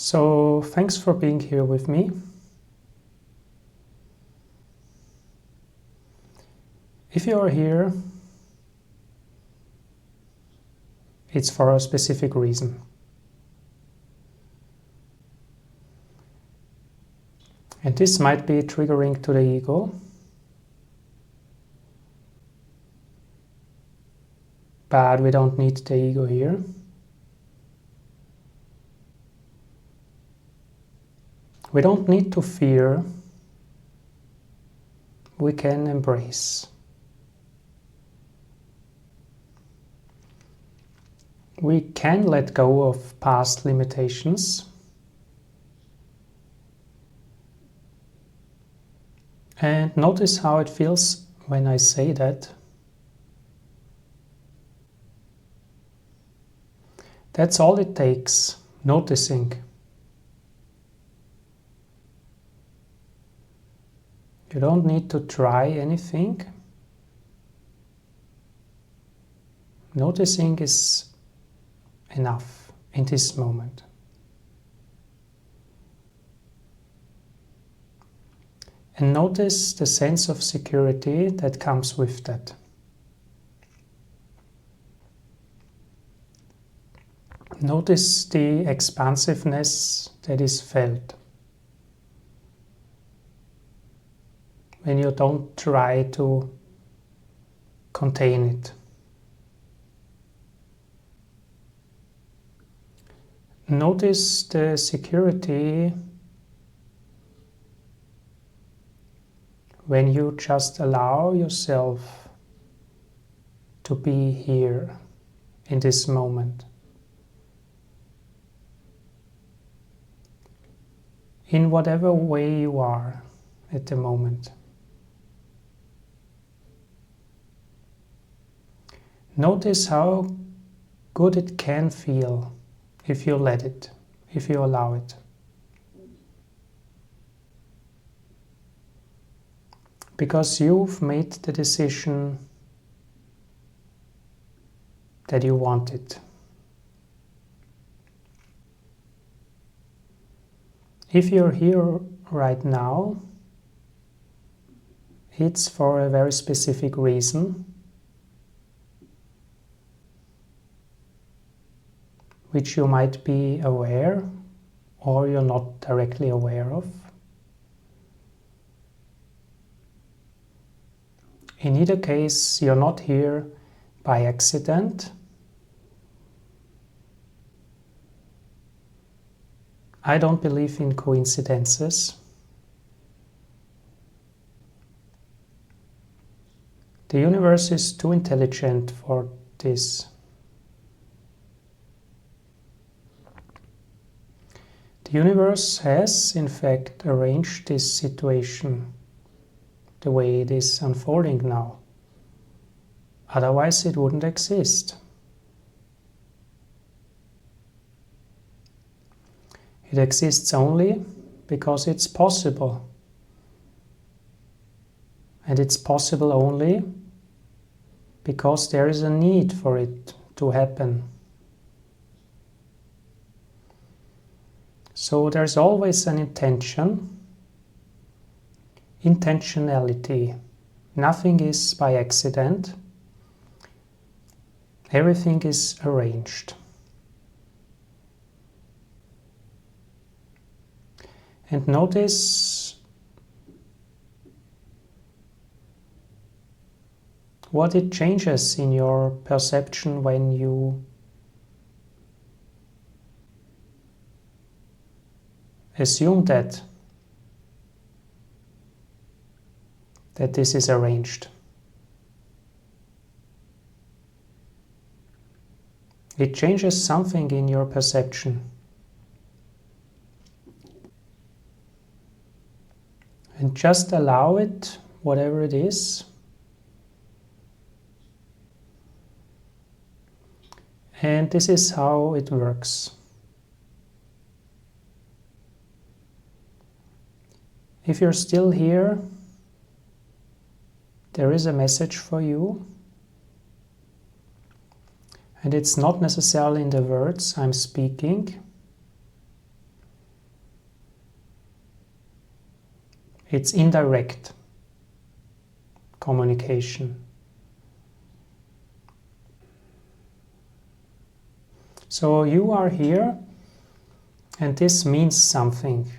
So thanks for being here with me. If you are here, it's for a specific reason. And this might be triggering to the ego. But we don't need the ego here. We don't need to fear. We can embrace. We can let go of past limitations. And notice how it feels when I say that. That's all it takes, noticing. You don't need to try anything. Noticing is enough in this moment. And notice the sense of security that comes with that. Notice the expansiveness that is felt when you don't try to contain it. Notice the security when you just allow yourself to be here in this moment. In whatever way you are at the moment. Notice how good it can feel if you let it, if you allow it. Because you've made the decision that you want it. If you're here right now, it's for a very specific reason, which you might be aware or you're not directly aware of. In either case, you're not here by accident. I don't believe in coincidences. The universe is too intelligent for this. The universe has, in fact, arranged this situation the way it is unfolding now. Otherwise, it wouldn't exist. It exists only because it's possible. And it's possible only because there is a need for it to happen. So there's always an intentionality. Nothing is by accident. Everything is arranged. And notice what it changes in your perception when you assume that this is arranged. It changes something in your perception. And just allow it, whatever it is. And this is how it works. If you're still here, there is a message for you. And it's not necessarily in the words I'm speaking. It's indirect communication. So you are here, and this means something.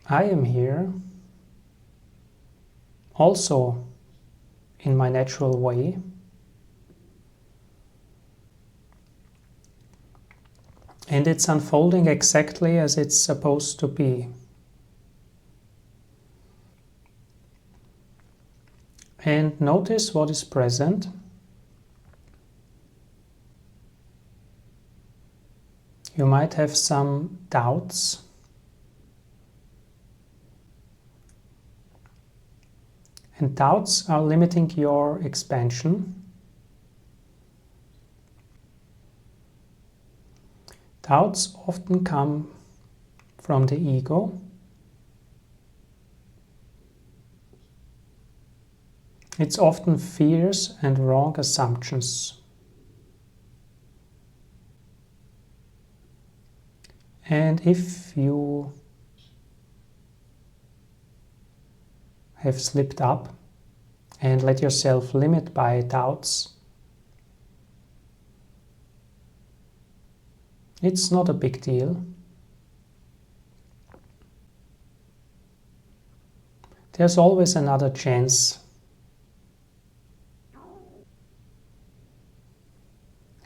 I am here, also in my natural way. And it's unfolding exactly as it's supposed to be. And notice what is present. You might have some doubts. And doubts are limiting your expansion. Doubts often come from the ego. It's often fears and wrong assumptions. And if you have slipped up and let yourself limit by doubts, it's not a big deal. There's always another chance.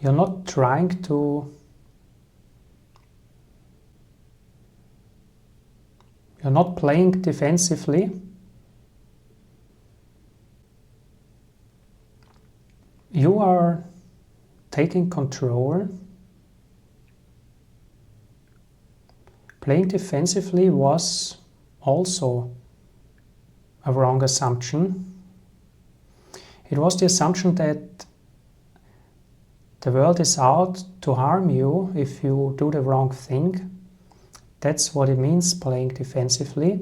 You're not trying to You're not playing defensively. You are taking control. Playing defensively was also a wrong assumption. It was the assumption that the world is out to harm you if you do the wrong thing. That's what it means, playing defensively.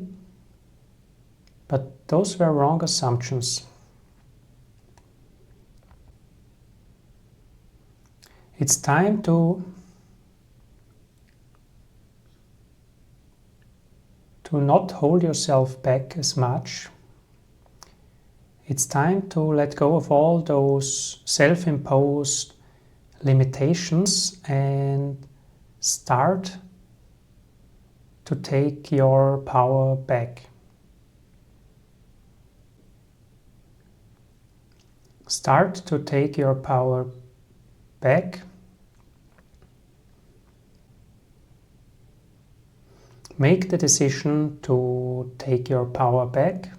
But those were wrong assumptions. It's time to not hold yourself back as much. It's time to let go of all those self-imposed limitations and start to take your power back. Start to take your power back. Make the decision to take your power back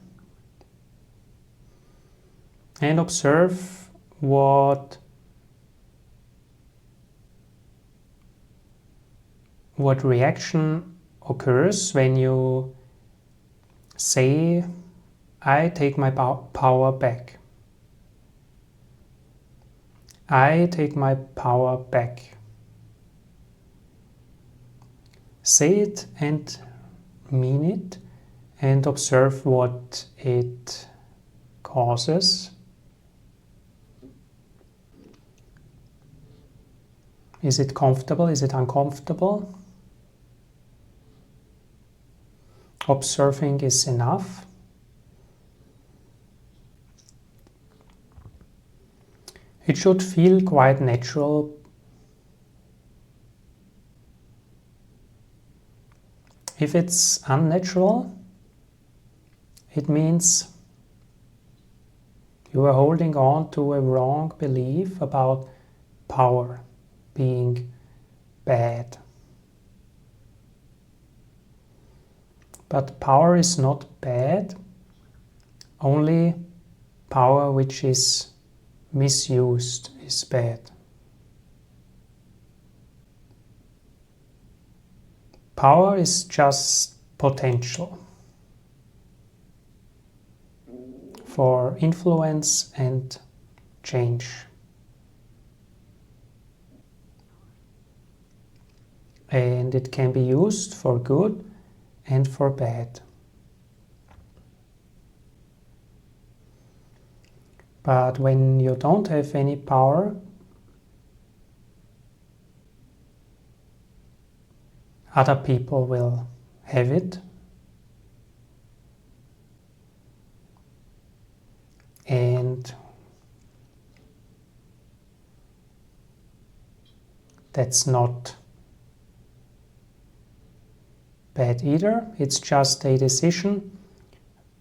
and observe what reaction occurs when you say, I take my power back. I take my power back. Say it and mean it, and observe what it causes. Is it comfortable? Is it uncomfortable? Observing is enough. It should feel quite natural. If it's unnatural, it means you are holding on to a wrong belief about power being bad. But power is not bad, only power which is misused is bad. Power is just potential for influence and change. And it can be used for good and for bad. But when you don't have any power, other people will have it. And that's not bad either. It's just a decision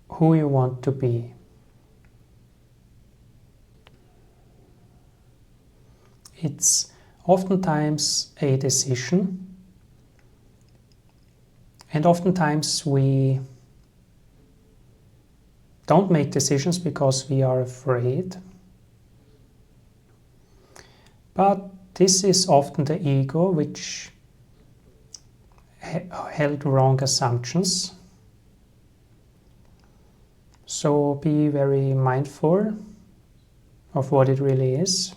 who you want to be. It's oftentimes a decision, and oftentimes we don't make decisions because we are afraid. But this is often the ego which held wrong assumptions. So be very mindful of what it really is.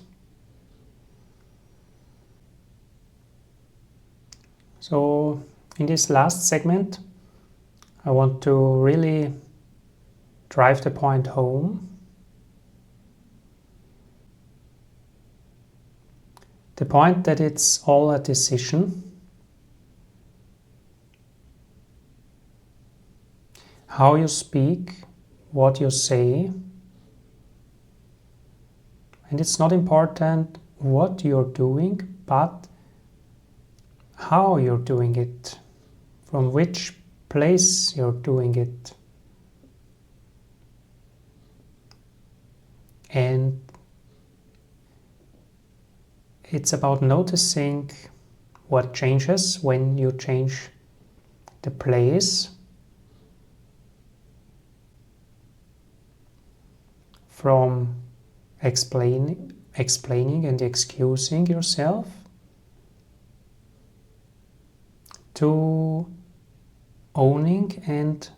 So in this last segment, I want to really drive the point home. The point that it's all a decision. How you speak, what you say. And it's not important what you're doing, but how you're doing it, from which place you're doing it. And it's about noticing what changes when you change the place from explaining and excusing yourself to owning and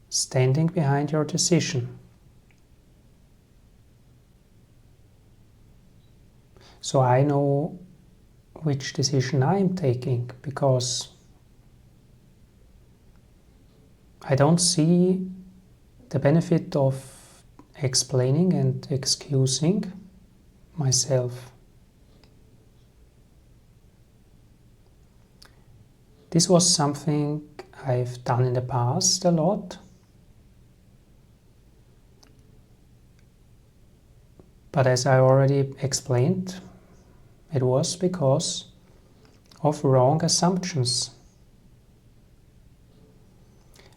standing behind your decision. So I know which decision I am taking because I don't see the benefit of explaining and excusing myself. This was something I've done in the past a lot. But as I already explained, it was because of wrong assumptions.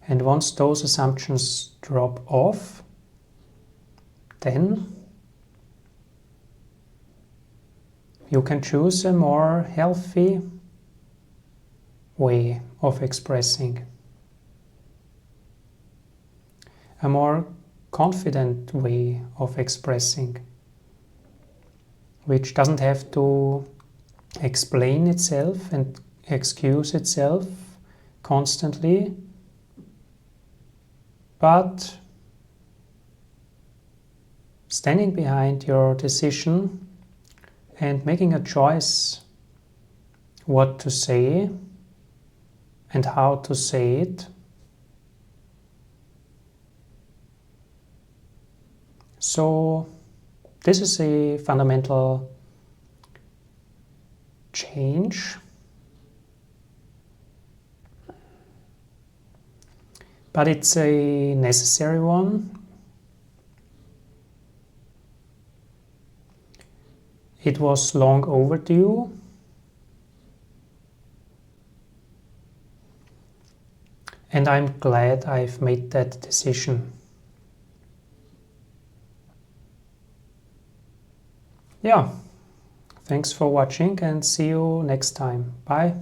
And once those assumptions drop off, then you can choose a more healthy way of expressing, a more confident way of expressing, which doesn't have to explain itself and excuse itself constantly, but standing behind your decision and making a choice what to say and how to say it. So this is a fundamental change, but it's a necessary one. It was long overdue. And I'm glad I've made that decision. Yeah, thanks for watching and see you next time. Bye.